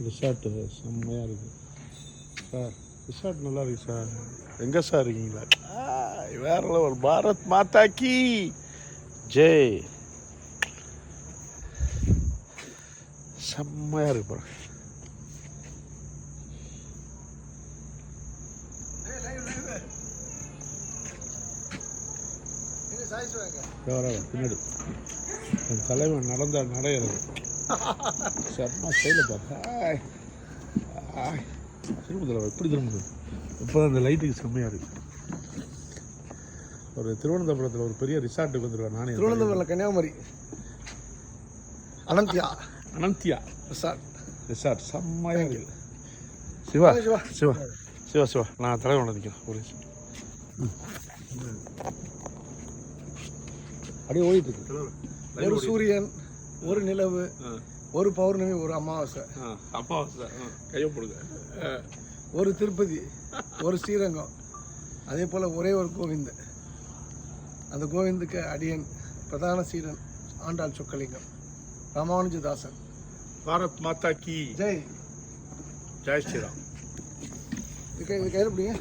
Resort செம்மையாக இருக்குது sir. Resort நல்லா இருக்கு சார். எங்கே சார் இருக்கீங்களா? வேற லெவல். பாரத் மாதா கி ஜெய். செம்மையாக இருக்கு பாருங்க. பின்னாடி என் தலைவன் நடந்த நடையிறது செம்ம ஸ்டைலில் பார்த்தா திரும்ப தலைவர் எப்படி திரும்புது. இப்போ அந்த லைட்டுக்கு செம்மையாக இருக்குது. ஒரு திருவனந்தபுரத்தில் ஒரு பெரிய ரிசார்ட்டுக்கு வந்துடுவேன் நானே. திருவனந்தபுரம் கன்னியாகுமரி அனந்தியா ரிசார்ட் செம்மையாக இருக்குது. சிவா சிவா சிவா சிவா சிவா நான் தலைவன் நினைக்கிறேன். ஒரு அப்படியே ஓடிட்டு இருக்கு. ஒரு சூரியன், ஒரு நிலவு, ஒரு பௌர்ணமி, ஒரு அமாவாசை. கையை போடுங்க. ஒரு திருப்பதி, ஒரு ஸ்ரீரங்கம், அதே போல் ஒரே ஒரு கோவிந்த். அந்த கோவிந்துக்கு அடியன் பிரதான சீடன் ஆண்டாள் சொக்கலிங்கம் ராமானுஜதாசன். பாரத் மாதா கி ஜெய். ஜெய் ஸ்ரீராம். இது கையில் பிடிங்க.